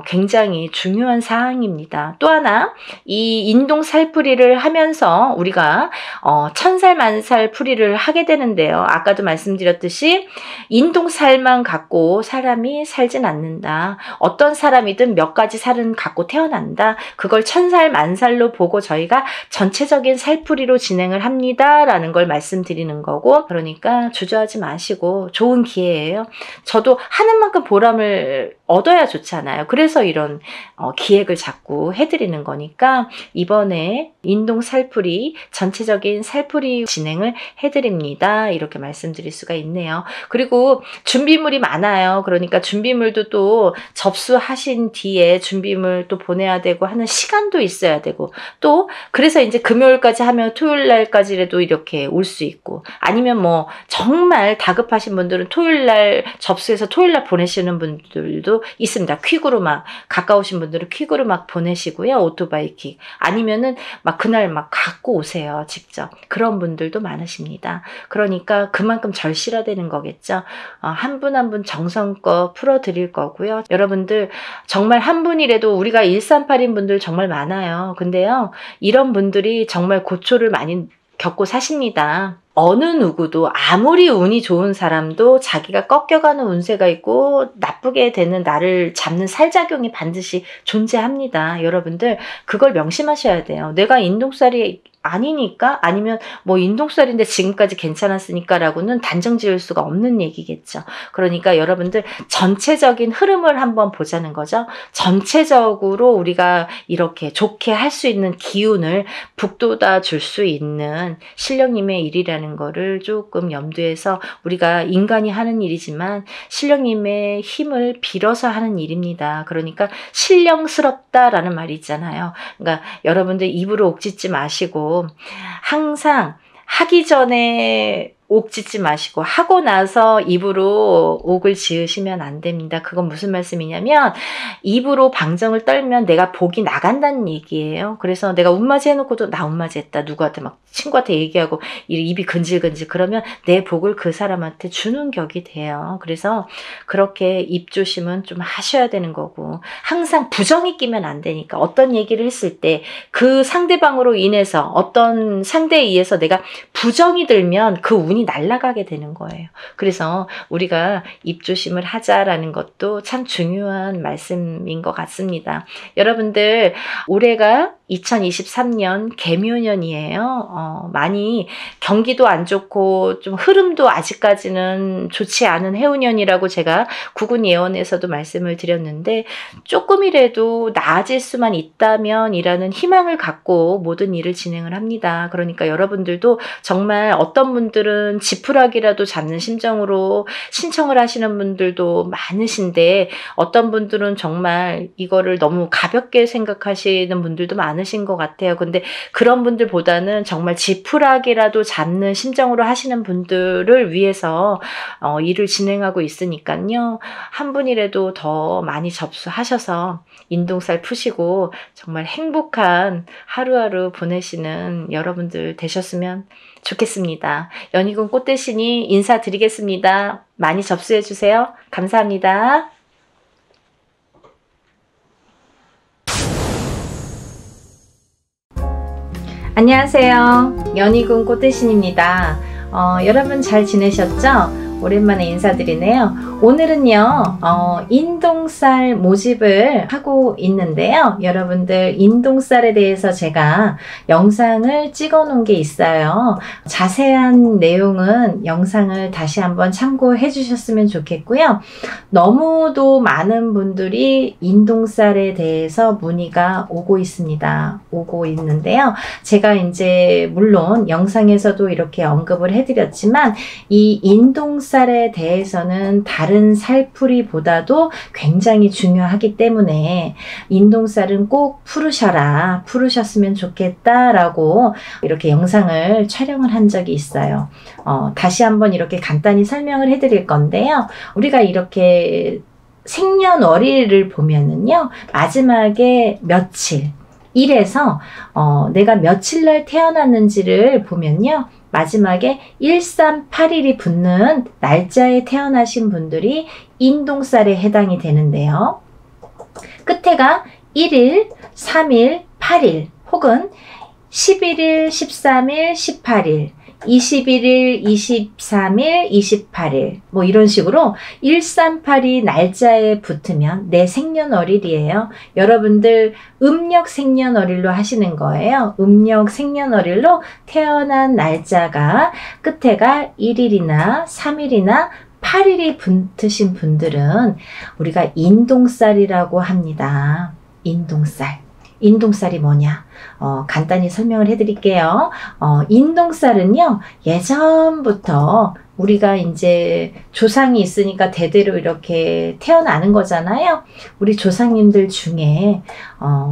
굉장히 중요한 사항입니다. 또 하나 이 인동살풀이를 하면서 우리가 천살 만살 풀이를 하게 되는데요. 아까도 말씀드렸듯이 인동살만 갖고 사람이 살진 않는다. 어떤 사람이든 몇 가지 살은 갖고 태어난다. 그걸 천살 만살로 보고 저희가 전체적인 살풀이로 진행을 합니다 라는 걸 말씀드리는 거고, 그러니까 주저하지 마시고 좋은 기회예요. 저도 하는 만큼 보람을 얻어야 좋잖아요. 그래서 이런 기획을 자꾸 해드리는 거니까 이번에 인동 살풀이 전체적인 살풀이 진행을 해드립니다. 이렇게 말씀드릴 수가 있네요. 그리고 준비물이 많아요. 그러니까 준비물도 또 접수하신 뒤에 준비물 또 보내야 되고 하는 시간도 있어야 되고, 또 그래서 이제 금요일까지 하면 토요일 날까지라도 이렇게 올 수 있고, 아니면 뭐 정말 다급하신 분들은 토요일 날 접수해서 토요일 날 보내시는 분들도 있습니다. 퀵으로 막 가까우신 분들은 퀵으로 막 보내시고요. 오토바이 퀵. 아니면은 막 그날 막 갖고 오세요. 직접. 그런 분들도 많으십니다. 그러니까 그만큼 절실화되는 거겠죠. 한 분 한 분 정성껏 풀어드릴 거고요. 여러분들 정말 한 분이라도, 우리가 138인 분들 정말 많아요. 근데요, 이런 분들이 정말 고초를 많이 겪고 사십니다. 어느 누구도 아무리 운이 좋은 사람도 자기가 꺾여가는 운세가 있고 나쁘게 되는 나를 잡는 살작용이 반드시 존재합니다. 여러분들 그걸 명심하셔야 돼요. 내가 인동살이 아니니까, 아니면 뭐 인동살인데 지금까지 괜찮았으니까 라고는 단정 지을 수가 없는 얘기겠죠. 그러니까 여러분들 전체적인 흐름을 한번 보자는 거죠. 전체적으로 우리가 이렇게 좋게 할 수 있는 기운을 북돋아 줄 수 있는 신령님의 일이라는 거를 조금 염두에서, 우리가 인간이 하는 일이지만 신령님의 힘을 빌어서 하는 일입니다. 그러니까 신령스럽다라는 말이 있잖아요. 그러니까 여러분들 입으로 옥짓지 마시고, 항상 하기 전에 옥 짓지 마시고 하고 나서 입으로 옥을 지으시면 안 됩니다. 그건 무슨 말씀이냐면, 입으로 방정을 떨면 내가 복이 나간다는 얘기예요. 그래서 내가 운맞이 해놓고도 나 운맞이 했다, 누구한테 막 친구한테 얘기하고 입이 근질근질, 그러면 내 복을 그 사람한테 주는 격이 돼요. 그래서 그렇게 입 조심은 좀 하셔야 되는 거고, 항상 부정이 끼면 안 되니까 어떤 얘기를 했을 때 그 상대방으로 인해서 어떤 상대에 의해서 내가 부정이 들면 그 운이 날아가게 되는 거예요. 그래서 우리가 입조심을 하자라는 것도 참 중요한 말씀인 것 같습니다. 여러분들 올해가 2023년 개묘년이에요. 많이 경기도 안 좋고 좀 흐름도 아직까지는 좋지 않은 해운년이라고 제가 구군 예언에서도 말씀을 드렸는데, 조금이라도 나아질 수만 있다면 이라는 희망을 갖고 모든 일을 진행을 합니다. 그러니까 여러분들도 정말 어떤 분들은 지푸라기라도 잡는 심정으로 신청을 하시는 분들도 많으신데, 어떤 분들은 정말 이거를 너무 가볍게 생각하시는 분들도 많으신 것 같아요. 근데 그런 분들보다는 정말 지푸라기라도 잡는 심정으로 하시는 분들을 위해서 일을 진행하고 있으니까요. 한 분이라도 더 많이 접수하셔서 인동살 푸시고 정말 행복한 하루하루 보내시는 여러분들 되셨으면 좋겠습니다. 연희군 꽃대신이 인사드리겠습니다. 많이 접수해 주세요. 감사합니다. 안녕하세요. 연희군 꽃대신입니다. 여러분 잘 지내셨죠? 오랜만에 인사드리네요. 오늘은요, 인동쌀 모집을 하고 있는데요. 여러분들, 인동쌀에 대해서 제가 영상을 찍어 놓은 게 있어요. 자세한 내용은 영상을 다시 한번 참고해 주셨으면 좋겠고요. 너무도 많은 분들이 인동쌀에 대해서 문의가 오고 있습니다. 오고 있는데요. 제가 이제 물론 영상에서도 이렇게 언급을 해드렸지만 이 인동쌀에 대해서는 다른 살풀이보다도 굉장히 중요하기 때문에 인동쌀은 꼭 풀으셔라, 풀으셨으면 좋겠다라고 이렇게 영상을 촬영을 한 적이 있어요. 다시 한번 이렇게 간단히 설명을 해드릴 건데요. 우리가 이렇게 생년월일을 보면은요, 마지막에 며칠, 일에서 내가 며칠 날 태어났는지를 보면요, 마지막에 1381이 붙는 날짜에 태어나신 분들이 인동쌀에 해당이 되는데요. 끝에가 1일, 3일, 8일 혹은 11일, 13일, 18일, 21일, 23일, 28일 뭐 이런 식으로 1382 날짜에 붙으면 내 생년월일이에요. 여러분들 음력 생년월일로 하시는 거예요. 음력 생년월일로 태어난 날짜가 끝에가 1일이나 3일이나 8일이 붙으신 분들은 우리가 인동쌀이라고 합니다. 인동쌀. 인동쌀이 뭐냐? 간단히 설명을 해드릴게요. 인동쌀은요, 예전부터 우리가 이제 조상이 있으니까 대대로 이렇게 태어나는 거잖아요. 우리 조상님들 중에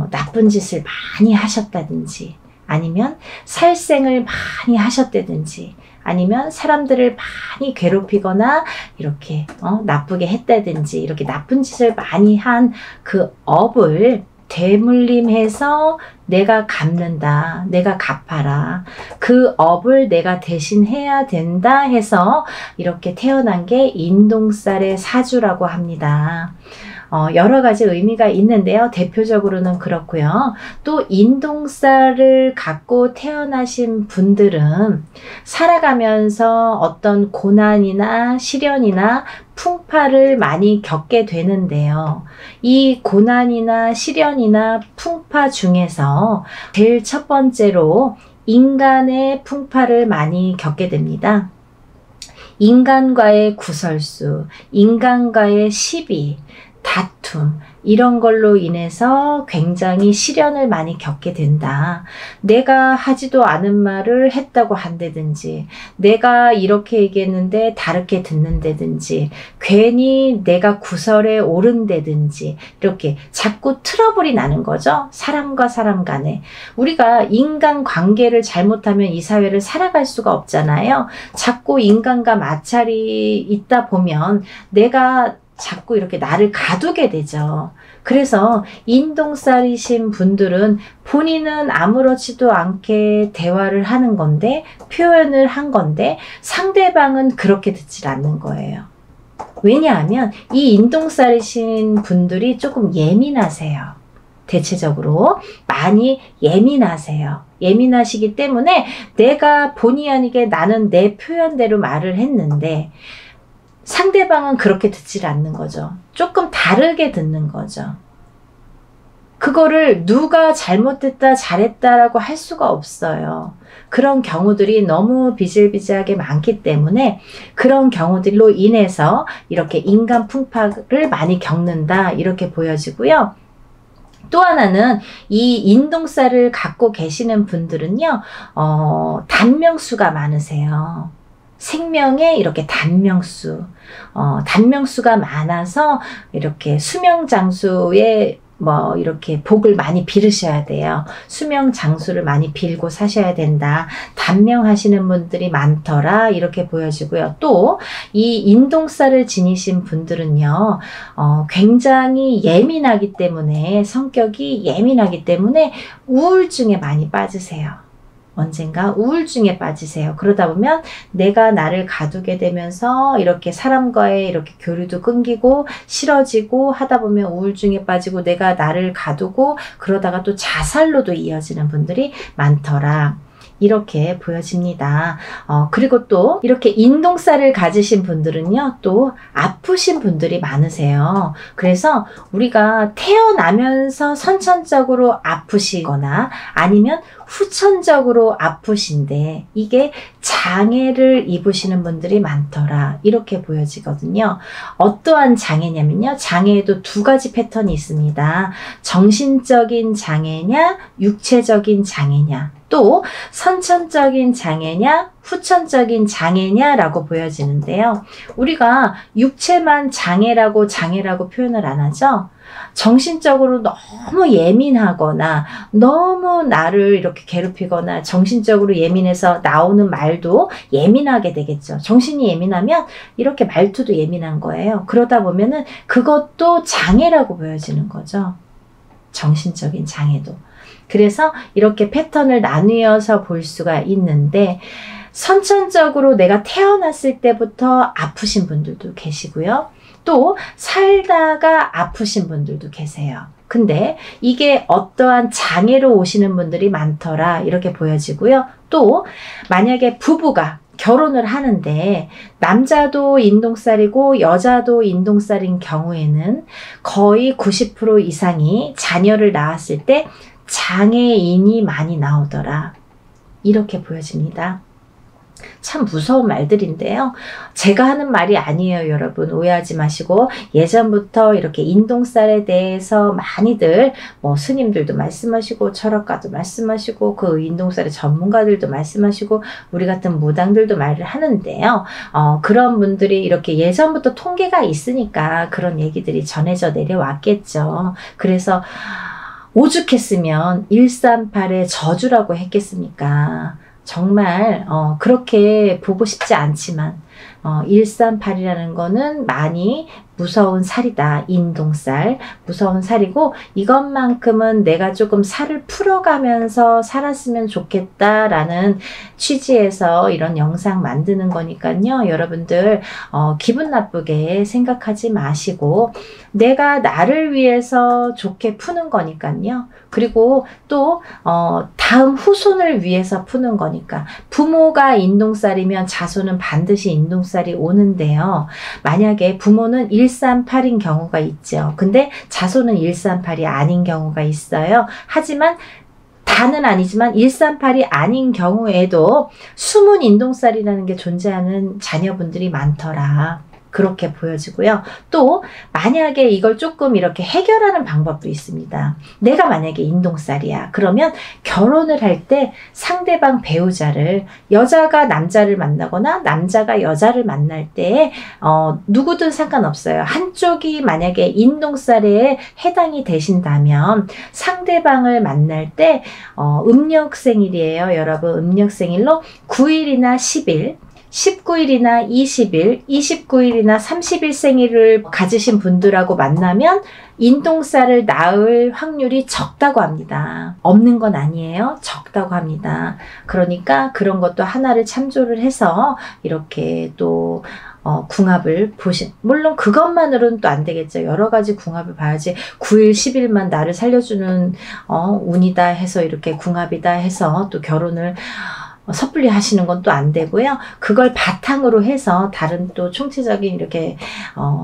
나쁜 짓을 많이 하셨다든지, 아니면 살생을 많이 하셨다든지, 아니면 사람들을 많이 괴롭히거나 이렇게 나쁘게 했다든지, 이렇게 나쁜 짓을 많이 한 그 업을 되물림해서 내가 갚는다, 내가 갚아라, 그 업을 내가 대신 해야 된다 해서 이렇게 태어난 게 인동쌀의 사주라고 합니다. 여러 가지 의미가 있는데요. 대표적으로는 그렇고요. 또 인동쌀을 갖고 태어나신 분들은 살아가면서 어떤 고난이나 시련이나 풍파를 많이 겪게 되는데요. 이 고난이나 시련이나 풍파 중에서 제일 첫 번째로 인간의 풍파를 많이 겪게 됩니다. 인간과의 구설수, 인간과의 시비, 다툼, 이런 걸로 인해서 굉장히 시련을 많이 겪게 된다. 내가 하지도 않은 말을 했다고 한다든지, 내가 이렇게 얘기했는데 다르게 듣는다든지, 괜히 내가 구설에 오른다든지, 이렇게 자꾸 트러블이 나는 거죠. 사람과 사람 간에. 우리가 인간 관계를 잘못하면 이 사회를 살아갈 수가 없잖아요. 자꾸 인간과 마찰이 있다 보면 내가 자꾸 이렇게 나를 가두게 되죠. 그래서 인동쌀이신 분들은 본인은 아무렇지도 않게 대화를 하는 건데, 표현을 한 건데, 상대방은 그렇게 듣질 않는 거예요. 왜냐하면 이 인동쌀이신 분들이 조금 예민하세요. 대체적으로 많이 예민하세요. 예민하시기 때문에 내가 본의 아니게 나는 내 표현대로 말을 했는데 상대방은 그렇게 듣질 않는 거죠. 조금 다르게 듣는 거죠. 그거를 누가 잘못했다 잘했다라고 할 수가 없어요. 그런 경우들이 너무 비일비재하게 많기 때문에 그런 경우들로 인해서 이렇게 인간 풍파를 많이 겪는다, 이렇게 보여지고요. 또 하나는 이 인동쌀을 갖고 계시는 분들은요, 단명수가 많으세요. 생명에 이렇게 단명수가 많아서 이렇게 수명장수에 뭐 이렇게 복을 많이 빌으셔야 돼요. 수명장수를 많이 빌고 사셔야 된다. 단명하시는 분들이 많더라, 이렇게 보여지고요. 또 이 인동쌀을 지니신 분들은요, 굉장히 예민하기 때문에, 성격이 예민하기 때문에 우울증에 많이 빠지세요. 언젠가 우울증에 빠지세요. 그러다 보면 내가 나를 가두게 되면서 이렇게 사람과의 이렇게 교류도 끊기고 싫어지고 하다 보면 우울증에 빠지고 내가 나를 가두고 그러다가 또 자살로도 이어지는 분들이 많더라. 이렇게 보여집니다. 그리고 또 이렇게 인동살을 가지신 분들은요, 또 아프신 분들이 많으세요. 그래서 우리가 태어나면서 선천적으로 아프시거나 아니면 후천적으로 아프신데 이게 장애를 입으시는 분들이 많더라, 이렇게 보여지거든요. 어떠한 장애냐면요, 장애에도 두 가지 패턴이 있습니다. 정신적인 장애냐, 육체적인 장애냐, 또 선천적인 장애냐, 후천적인 장애냐라고 보여지는데요. 우리가 육체만 장애라고 표현을 안 하죠. 정신적으로 너무 예민하거나 너무 나를 이렇게 괴롭히거나 정신적으로 예민해서 나오는 말도 예민하게 되겠죠. 정신이 예민하면 이렇게 말투도 예민한 거예요. 그러다 보면은 그것도 장애라고 보여지는 거죠. 정신적인 장애도. 그래서 이렇게 패턴을 나누어서 볼 수가 있는데, 선천적으로 내가 태어났을 때부터 아프신 분들도 계시고요. 또 살다가 아프신 분들도 계세요. 근데 이게 어떠한 장애로 오시는 분들이 많더라, 이렇게 보여지고요. 또 만약에 부부가 결혼을 하는데 남자도 인동살이고 여자도 인동살인 경우에는 거의 90% 이상이 자녀를 낳았을 때 장애인이 많이 나오더라, 이렇게 보여집니다. 참 무서운 말들인데요. 제가 하는 말이 아니에요, 여러분. 오해하지 마시고, 예전부터 이렇게 인동살에 대해서 많이들 스님들도 말씀하시고 철학가도 말씀하시고 그 인동살의 전문가들도 말씀하시고 우리 같은 무당들도 말을 하는데요. 그런 분들이 이렇게 예전부터 통계가 있으니까 그런 얘기들이 전해져 내려왔겠죠. 그래서 오죽했으면 138의 저주라고 했겠습니까? 정말 그렇게 보고 싶지 않지만 138이라는 거는 많이 무서운 살이다. 인동살, 무서운 살이고, 이것만큼은 내가 조금 살을 풀어가면서 살았으면 좋겠다라는 취지에서 이런 영상 만드는 거니까요. 여러분들 기분 나쁘게 생각하지 마시고, 내가 나를 위해서 좋게 푸는 거니까요. 그리고 또 다음 후손을 위해서 푸는 거니까, 부모가 인동살이면 자손은 반드시 인동살이 오는데요. 만약에 부모는 138인 경우가 있죠. 근데 자손은 138이 아닌 경우가 있어요. 하지만 다는 아니지만 138이 아닌 경우에도 숨은 인동살이라는 게 존재하는 자녀분들이 많더라, 그렇게 보여지고요. 또 만약에 이걸 조금 이렇게 해결하는 방법도 있습니다. 내가 만약에 인동살이야. 그러면 결혼을 할 때 상대방 배우자를, 여자가 남자를 만나거나 남자가 여자를 만날 때 누구든 상관없어요. 한쪽이 만약에 인동살에 해당이 되신다면 상대방을 만날 때 음력생일이에요. 여러분, 음력생일로 9일이나 10일, 19일이나 20일, 29일이나 30일 생일을 가지신 분들하고 만나면 인동살을 낳을 확률이 적다고 합니다. 없는 건 아니에요. 적다고 합니다. 그러니까 그런 것도 하나를 참조를 해서 이렇게 또 궁합을 물론 그것만으로는 또 안 되겠죠. 여러 가지 궁합을 봐야지 9일, 10일만 나를 살려주는 운이다 해서 이렇게 궁합이다 해서 또 결혼을 섣불리 하시는 건 또 안 되고요. 그걸 바탕으로 해서 다른 또 총체적인 이렇게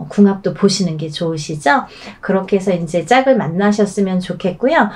궁합도 보시는 게 좋으시죠. 그렇게 해서 이제 짝을 만나셨으면 좋겠고요.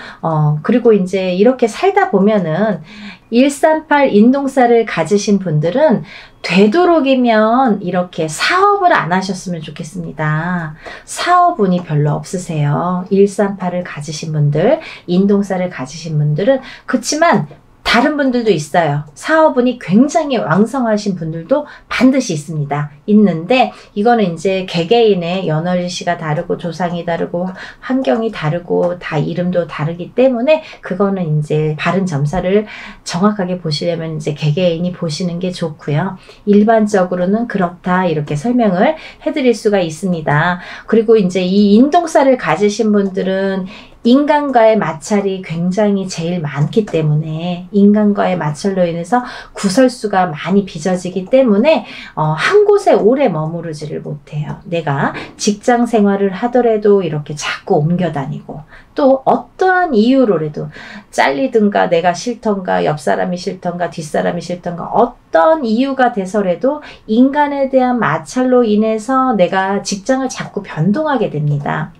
그리고 이제 이렇게 살다 보면은 138 인동살을 가지신 분들은 되도록이면 이렇게 사업을 안 하셨으면 좋겠습니다. 사업운이 별로 없으세요. 138을 가지신 분들, 인동살을 가지신 분들은. 그렇지만 다른 분들도 있어요. 사업운이 굉장히 왕성하신 분들도 반드시 있습니다. 있는데 이거는 이제 개개인의 연월일시가 다르고 조상이 다르고 환경이 다르고 다 이름도 다르기 때문에 그거는 이제 바른 점사를 정확하게 보시려면 이제 개개인이 보시는 게 좋고요. 일반적으로는 그렇다, 이렇게 설명을 해드릴 수가 있습니다. 그리고 이제 이 인동살을 가지신 분들은 인간과의 마찰이 굉장히 제일 많기 때문에 인간과의 마찰로 인해서 구설수가 많이 빚어지기 때문에 한 곳에 오래 머무르지를 못해요. 내가 직장 생활을 하더라도 이렇게 자꾸 옮겨 다니고 또 어떠한 이유로라도 잘리든가 내가 싫던가 옆 사람이 싫던가 뒷사람이 싫던가 어떤 이유가 돼서라도 인간에 대한 마찰로 인해서 내가 직장을 자꾸 변동하게 됩니다.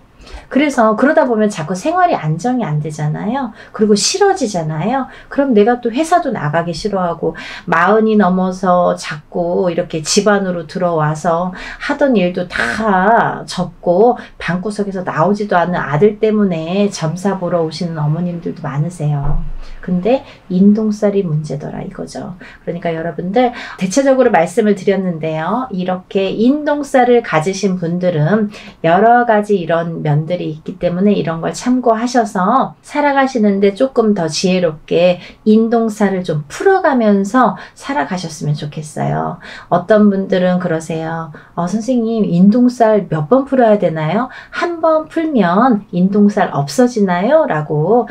그래서 그러다 보면 자꾸 생활이 안정이 안 되잖아요. 그리고 싫어지잖아요. 그럼 내가 또 회사도 나가기 싫어하고 40이 넘어서 자꾸 이렇게 집안으로 들어와서 하던 일도 다 접고 방구석에서 나오지도 않는 아들 때문에 점사 보러 오시는 어머님들도 많으세요. 근데 인동살이 문제더라 이거죠. 그러니까 여러분들 대체적으로 말씀을 드렸는데요. 이렇게 인동살을 가지신 분들은 여러 가지 이런 면들이 있기 때문에 이런 걸 참고하셔서 살아가시는데 조금 더 지혜롭게 인동살을 좀 풀어가면서 살아가셨으면 좋겠어요. 어떤 분들은 그러세요. 선생님 인동살 몇 번 풀어야 되나요? 한 번 풀면 인동살 없어지나요? 라고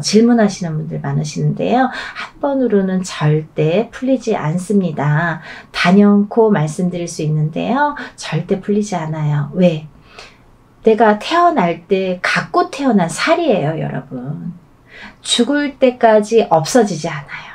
질문하시는 분들 많으시는데요. 한 번으로는 절대 풀리지 않습니다. 단연코 말씀드릴 수 있는데요. 절대 풀리지 않아요. 왜? 내가 태어날 때 갖고 태어난 살이에요, 여러분. 죽을 때까지 없어지지 않아요.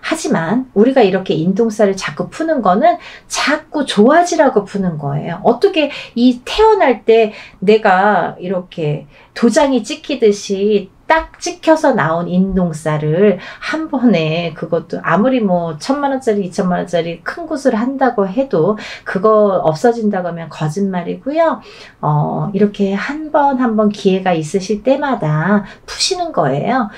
하지만 우리가 이렇게 인동살을 자꾸 푸는 거는 자꾸 좋아지라고 푸는 거예요. 어떻게 이 태어날 때 내가 이렇게 도장이 찍히듯이 딱 찍혀서 나온 인동살을 한 번에 그것도 아무리 뭐 1,000만원짜리 2,000만원짜리 큰 곳을 한다고 해도 그거 없어진다고 하면 거짓말이고요. 이렇게 한 번 기회가 있으실 때마다 푸시는 거예요.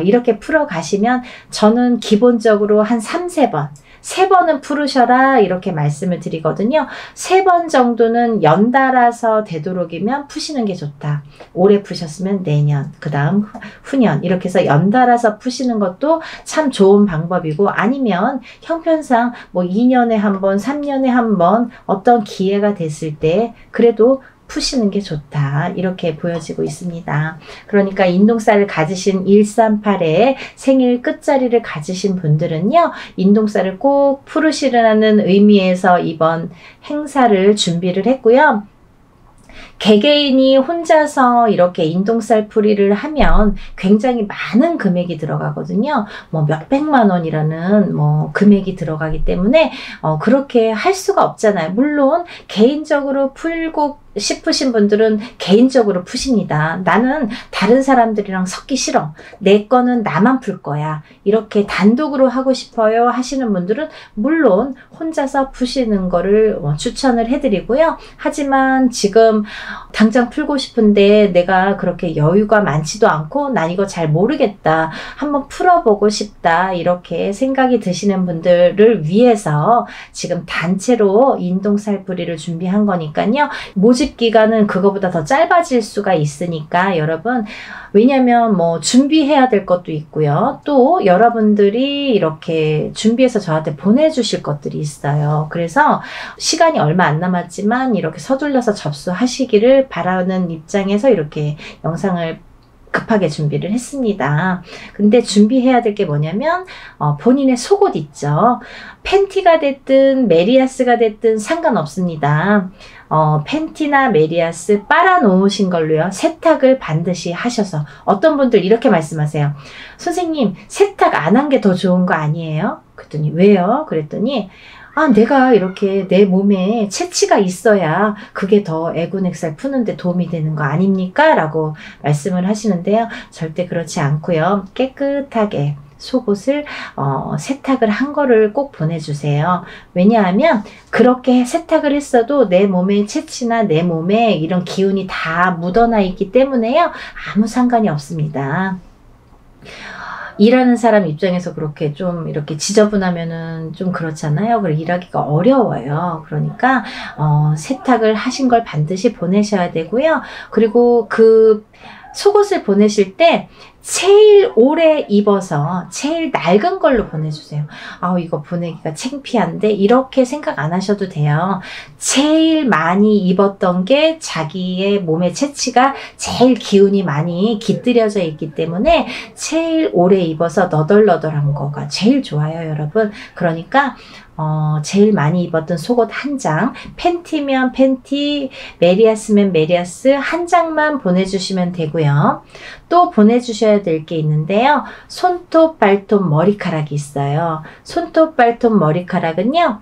이렇게 풀어 가시면 저는 기본적으로 한 3-4번 3번은 풀으셔라 이렇게 말씀을 드리거든요. 3번 정도는 연달아서 되도록이면 푸시는 게 좋다. 올해 푸셨으면 내년, 그 다음 후년 이렇게 해서 연달아서 푸시는 것도 참 좋은 방법이고 아니면 형편상 뭐 2년에 한 번, 3년에 한 번 어떤 기회가 됐을 때 그래도 푸시는 게 좋다 이렇게 보여지고 있습니다. 그러니까 인동살을 가지신 138의 생일 끝자리를 가지신 분들은요. 인동살을 꼭 풀으시라는 의미에서 이번 행사를 준비를 했고요. 개개인이 혼자서 이렇게 인동살 풀이를 하면 굉장히 많은 금액이 들어가거든요. 뭐 몇백만 원이라는 뭐 금액이 들어가기 때문에 그렇게 할 수가 없잖아요. 물론 개인적으로 풀고 싶으신 분들은 개인적으로 푸십니다. 나는 다른 사람들이랑 섞기 싫어. 내 거는 나만 풀 거야. 이렇게 단독으로 하고 싶어요 하시는 분들은 물론 혼자서 푸시는 거를 추천을 해드리고요. 하지만 지금 당장 풀고 싶은데 내가 그렇게 여유가 많지도 않고 난 이거 잘 모르겠다. 한번 풀어보고 싶다. 이렇게 생각이 드시는 분들을 위해서 지금 단체로 인동살풀이를 준비한 거니까요. 모집 기간은 그거보다 더 짧아질 수가 있으니까 여러분 왜냐면 뭐 준비해야 될 것도 있고요. 또 여러분들이 이렇게 준비해서 저한테 보내주실 것들이 있어요. 그래서 시간이 얼마 안 남았지만 이렇게 서둘러서 접수하시기를 바라는 입장에서 이렇게 영상을 급하게 준비를 했습니다. 근데 준비해야 될 게 뭐냐면 본인의 속옷 있죠. 팬티가 됐든 메리아스가 됐든 상관없습니다. 팬티나 메리아스 빨아놓으신 걸로요. 세탁을 반드시 하셔서 어떤 분들 이렇게 말씀하세요. 선생님 세탁 안 한 게 더 좋은 거 아니에요? 그랬더니 왜요? 그랬더니 내가 이렇게 내 몸에 채취가 있어야 그게 더 애군액살 푸는데 도움이 되는 거 아닙니까? 라고 말씀을 하시는데요. 절대 그렇지 않고요. 깨끗하게 속옷을 세탁을 한 거를 꼭 보내주세요. 왜냐하면 그렇게 세탁을 했어도 내 몸의 채취나 내 몸에 이런 기운이 다 묻어나 있기 때문에요. 아무 상관이 없습니다. 일하는 사람 입장에서 그렇게 좀 이렇게 지저분하면은 좀 그렇잖아요. 그리고 일하기가 어려워요. 그러니까 세탁을 하신 걸 반드시 보내셔야 되고요. 그리고 그 속옷을 보내실 때 제일 오래 입어서 제일 낡은 걸로 보내주세요. 이거 보내기가 창피한데 이렇게 생각 안 하셔도 돼요. 제일 많이 입었던 게 자기의 몸의 체취가 제일 기운이 많이 깃들여져 있기 때문에 제일 오래 입어서 너덜너덜한 거가 제일 좋아요, 여러분. 그러니까 제일 많이 입었던 속옷 한 장, 팬티면 팬티, 메리아스면 메리아스 한 장만 보내주시면 되고요. 또 보내주셔야 될 게 있는데요. 손톱, 발톱, 머리카락이 있어요. 손톱, 발톱, 머리카락은요.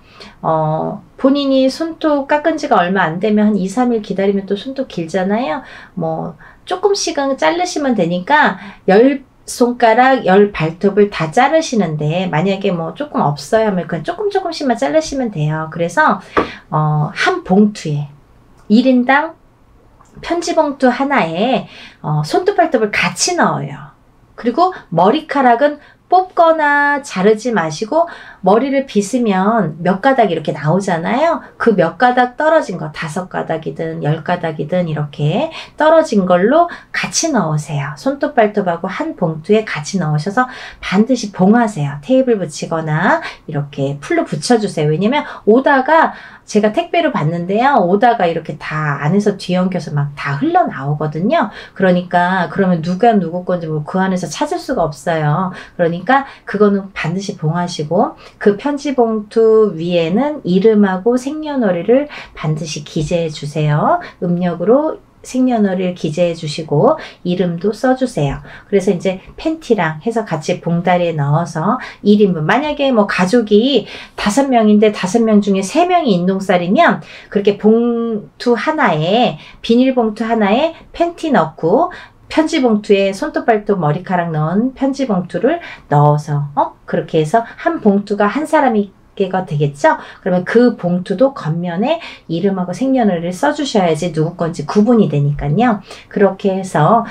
본인이 손톱 깎은 지가 얼마 안 되면 한 2, 3일 기다리면 또 손톱 길잖아요. 뭐 조금씩은 자르시면 되니까 10손가락 10발톱을 다 자르시는데, 만약에 뭐 조금 없어요 하면 그냥 조금씩만 자르시면 돼요. 그래서 한 봉투에 1인당 편지봉투 하나에 손톱 발톱을 같이 넣어요. 그리고 머리카락은 뽑거나 자르지 마시고 머리를 빗으면 몇 가닥 이렇게 나오잖아요. 그 몇 가닥 떨어진 거 5가닥이든 10가닥이든 이렇게 떨어진 걸로 같이 넣으세요. 손톱 발톱하고 한 봉투에 같이 넣으셔서 반드시 봉하세요. 테이블 붙이거나 이렇게 풀로 붙여주세요. 왜냐면 오다가 제가 택배로 받는데요. 오다가 이렇게 다 안에서 뒤엉켜서 막 다 흘러나오거든요. 그러니까 그러면 누가 누구 건지 뭐 그 안에서 찾을 수가 없어요. 그러니까 그거는 반드시 봉하시고, 그 편지 봉투 위에는 이름하고 생년월일을 반드시 기재해 주세요. 음력으로 생년월일 기재해 주시고 이름도 써주세요. 그래서 이제 팬티랑 해서 같이 봉다리에 넣어서 1인분, 만약에 뭐 가족이 5명인데 5명 중에 3명이 인동살이면 그렇게 봉투 하나에, 비닐봉투 하나에 팬티 넣고 편지봉투에 손톱, 발톱, 머리카락 넣은 편지봉투를 넣어서 그렇게 해서 한 봉투가 한 사람이 개가 되겠죠? 그러면 그 봉투도 겉면에 이름하고 생년월일을 써주셔야지 누구 건지 구분이 되니까요. 그렇게 해서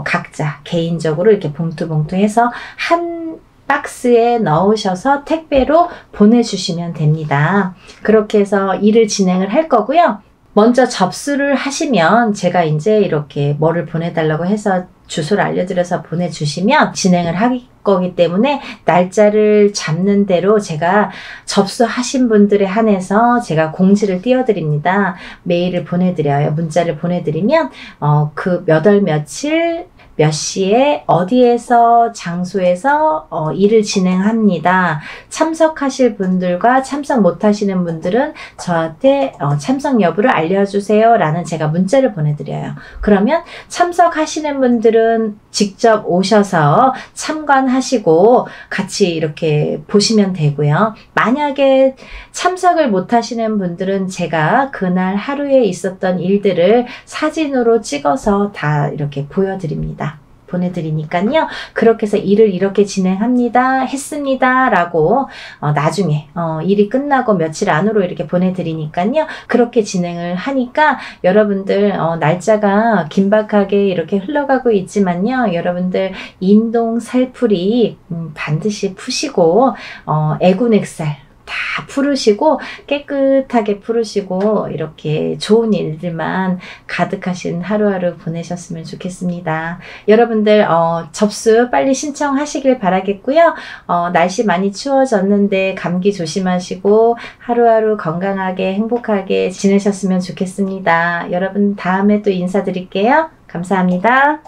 각자 개인적으로 이렇게 봉투 해서 한 박스에 넣으셔서 택배로 보내주시면 됩니다. 그렇게 해서 일을 진행을 할 거고요. 먼저 접수를 하시면 제가 이제 이렇게 뭐를 보내달라고 해서 주소를 알려드려서 보내주시면 진행을 할 거기 때문에 날짜를 잡는 대로 제가 접수하신 분들에 한해서 제가 공지를 띄워드립니다. 메일을 보내드려요. 문자를 보내드리면 그 몇 월 며칠 몇 시에 어디에서 장소에서 일을 진행합니다. 참석하실 분들과 참석 못하시는 분들은 저한테 참석 여부를 알려주세요 라는 제가 문자를 보내드려요. 그러면 참석하시는 분들은 직접 오셔서 참관하시고 같이 이렇게 보시면 되고요. 만약에 참석을 못하시는 분들은 제가 그날 하루에 있었던 일들을 사진으로 찍어서 다 이렇게 보내드리니까요. 그렇게 해서 일을 이렇게 진행합니다. 했습니다. 라고 나중에 일이 끝나고 며칠 안으로 이렇게 보내드리니까요. 그렇게 진행을 하니까 여러분들 날짜가 긴박하게 이렇게 흘러가고 있지만요. 여러분들 인동 살풀이 반드시 푸시고 애군액살 다 풀으시고 깨끗하게 풀으시고 이렇게 좋은 일들만 가득하신 하루하루 보내셨으면 좋겠습니다. 여러분들 접수 빨리 신청하시길 바라겠고요. 날씨 많이 추워졌는데 감기 조심하시고 하루하루 건강하게 행복하게 지내셨으면 좋겠습니다. 여러분 다음에 또 인사드릴게요. 감사합니다.